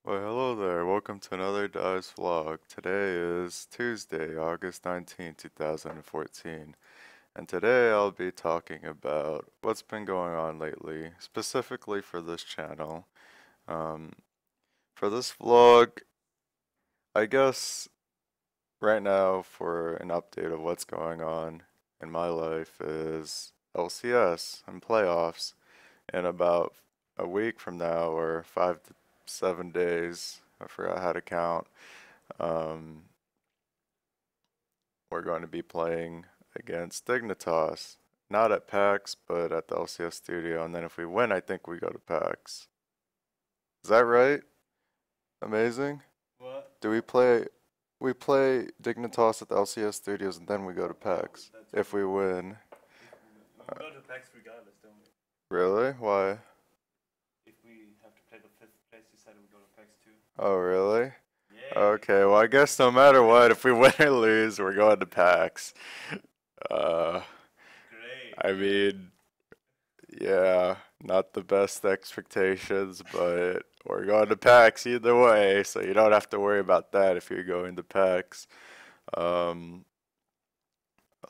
Well, hello there. Welcome to another Dyrus vlog. Today is Tuesday, August 19th, 2014. And today I'll be talking about what's been going on lately, specifically for this channel. Um, for this vlog, I guess right now for an update of what's going on in my life is LCS and playoffs in about a week from now or 5 to 7 days. I forgot how to count. Um, we're going to be playing against Dignitas. Not at PAX, but at the LCS studio. And then if we win, I think we go to PAX. Is that right? Amazing. What? Do we play? We play Dignitas at the LCS studios, and then we go to Yeah, PAX that's if what we win. if we go to PAX regardless, don't we? Really? Why? If we have to play the fifth place, decided we go to PAX too. Oh, really? Yeah, Okay. Well, I guess no matter what, if we win or lose, we're going to PAX. Uh, great. I mean, yeah, not the best expectations, but we're going to PAX either way, so you don't have to worry about that if you're going to PAX. Um,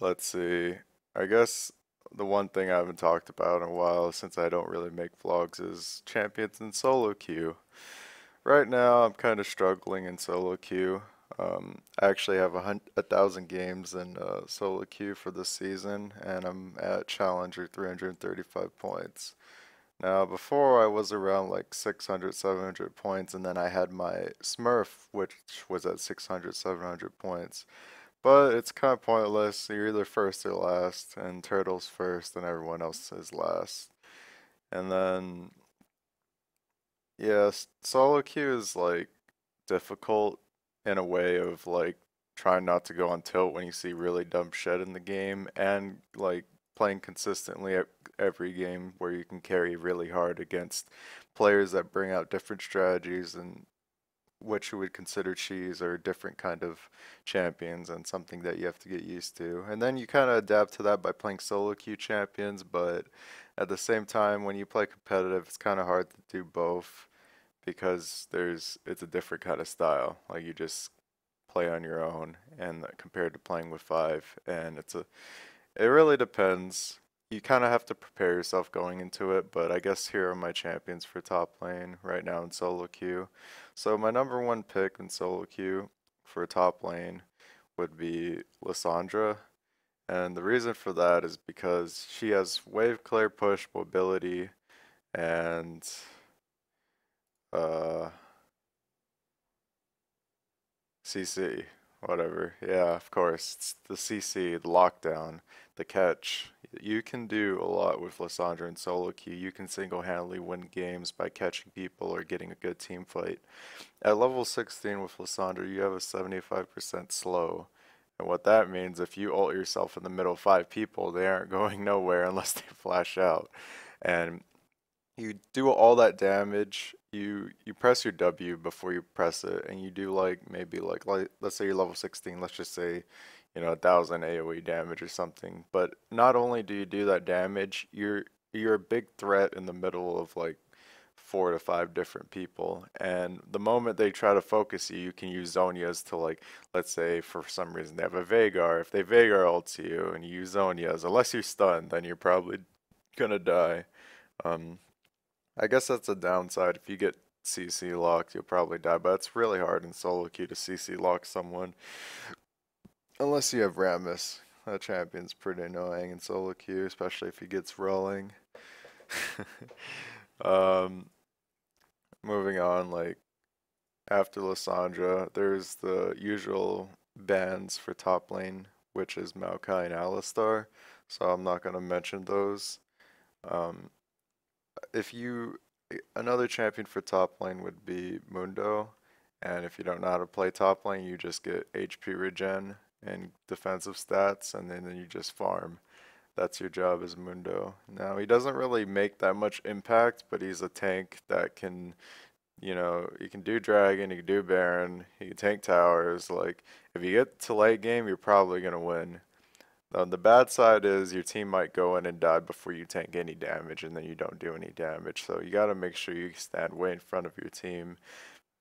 let's see. I guess the one thing I haven't talked about in a while, since I don't really make vlogs, is champions in solo queue. Right now, I'm kind of struggling in solo queue. I actually have 1,000 games in solo queue for this season, and I'm at Challenger 335 points. Now, before I was around like 600, 700 points, and then I had my Smurf, which was at 600, 700 points. But it's kind of pointless. You're either first or last, and Turtle's first, and everyone else is last. And then, yeah, solo queue is like difficult in a way of like trying not to go on tilt when you see really dumb shit in the game, and like playing consistently at every game where you can carry really hard against players that bring out different strategies and what you would consider cheese or different kind of champions, and something that you have to get used to. And then you kind of adapt to that by playing solo queue champions, but at the same time when you play competitive it's kind of hard to do both because it's a different kind of style. Like you just play on your own and compared to playing with five, and it really depends. You kind of have to prepare yourself going into it, but I guess here are my champions for top lane right now in solo queue. So my number one pick in solo queue for top lane would be Lissandra, and the reason for that is because she has wave clear push mobility and uh CC, whatever. Yeah, of course. It's the CC, the lockdown, the catch. You can do a lot with Lissandra and solo queue. You can single-handedly win games by catching people or getting a good team fight. At level 16 with Lissandra, you have a 75% slow. And what that means, if you ult yourself in the middle of five people, they aren't going nowhere unless they flash out. And you do all that damage. You press your W before you press it, and you do like maybe like let's say you're level 16. Let's just say 1,000 AOE damage or something. But not only do you do that damage, you're a big threat in the middle of like 4 to 5 different people. And the moment they try to focus you, you can use Zonias to like, let's say for some reason they have a Veigar. If they Veigar ults you and you use Zonias, unless you're stunned, then you're probably gonna die. Um, I guess that's a downside. If you get CC locked, you'll probably die, but it's really hard in solo queue to CC lock someone. Unless you have Rammus. That champion's pretty annoying in solo queue, especially if he gets rolling. um, moving on, like after Lissandra, there's the usual bans for top lane, which is Maokai and Alistar, so I'm not gonna mention those. Um, if you Another champion for top lane would be Mundo, and if you don't know how to play top lane, you just get HP regen and defensive stats, and then you just farm. That's your job as Mundo. Now, he doesn't really make that much impact, but he's a tank that can, he can do Dragon, he can do Baron, he can tank towers. Like, if you get to late game, you're probably gonna win. The bad side is your team might go in and die before you tank any damage, and then you don't do any damage. So you got to make sure you stand way in front of your team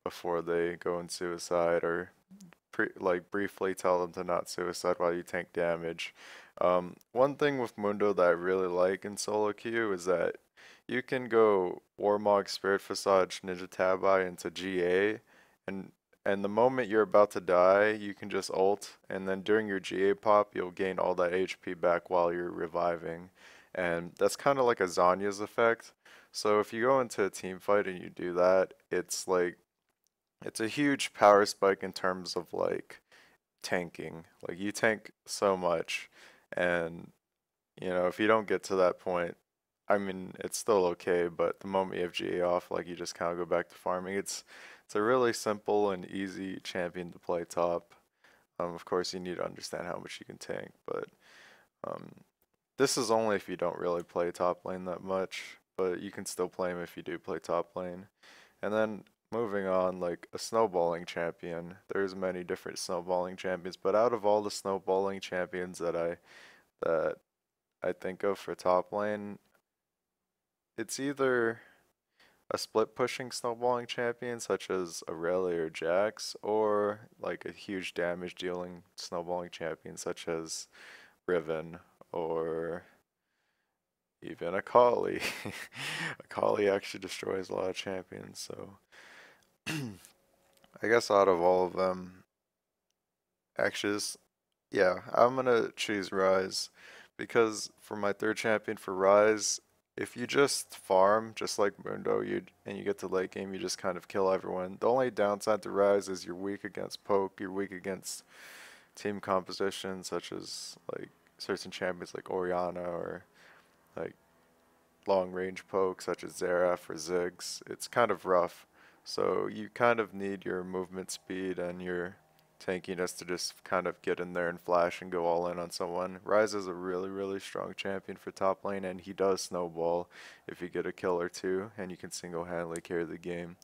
before they go in suicide, or briefly tell them to not suicide while you tank damage. One thing with Mundo that I really like in solo queue is that you can go Warmog, Spirit Visage, Ninja Tabi into GA, and the moment you're about to die, you can just ult, and then during your GA pop, you'll gain all that HP back while you're reviving. And that's kind of like a Zanya's effect. So if you go into a team fight and you do that, it's a huge power spike in terms of like tanking. Like you tank so much, and if you don't get to that point, I mean, it's still okay, but the moment you have GA off, like you just kind of go back to farming. It's a really simple and easy champion to play top. Of course, you need to understand how much you can tank, but um, this is only if you don't really play top lane that much, but you can still play him if you do play top lane. And then moving on, like a snowballing champion, there's many different snowballing champions, but out of all the snowballing champions that I think of for top lane, it's either a split pushing snowballing champion such as Aurelia or Jax, or like a huge damage dealing snowballing champion such as Riven or even a Kali. A Kali actually destroys a lot of champions, so I guess out of all of them, actually, yeah, I'm gonna choose Rise because for my third champion for Rise, if you just farm just like Mundo, you get to late game, you just kind of kill everyone. The only downside to Rise is you're weak against poke, you're weak against team composition such as like certain champions like Orianna or like long range poke such as Xerath or Ziggs. It's kind of rough. So you kind of need your movement speed and your tankiness to just kind of get in there and flash and go all in on someone. Ryze is a really, really strong champion for top lane, and he does snowball if you get a kill or two, and you can single-handedly carry the game.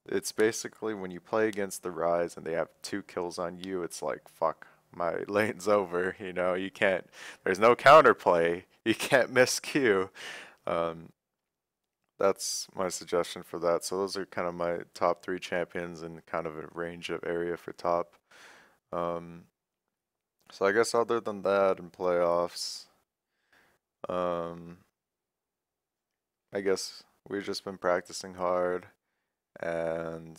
It's basically when you play against the Ryze and they have 2 kills on you, it's like, fuck, my lane's over, you can't, there's no counterplay, you can't miss Q. Um, that's my suggestion for that. So those are kind of my top 3 champions and kind of a range of area for top. Um, so I guess other than that in playoffs, um, I guess we've just been practicing hard, and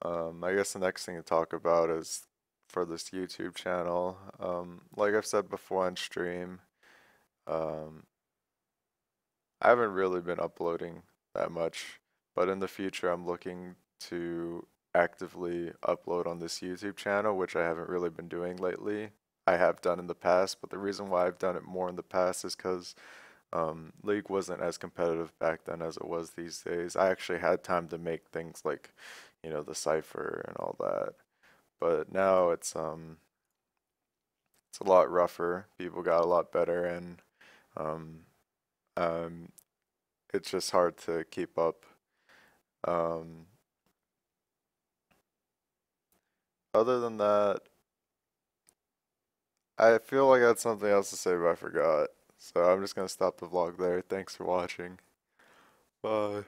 I guess the next thing to talk about is for this YouTube channel. Like I've said before on stream, um, I haven't really been uploading that much, but in the future I'm looking to actively upload on this YouTube channel, which I haven't really been doing lately. I have done in the past, but the reason why I've done it more in the past is because League wasn't as competitive back then as it was these days. I actually had time to make things like, the cipher and all that. But now it's a lot rougher. People got a lot better, and um, um, it's just hard to keep up. Um, Other than that, I feel like I had something else to say, but I forgot. So I'm just gonna stop the vlog there. Thanks for watching. Bye.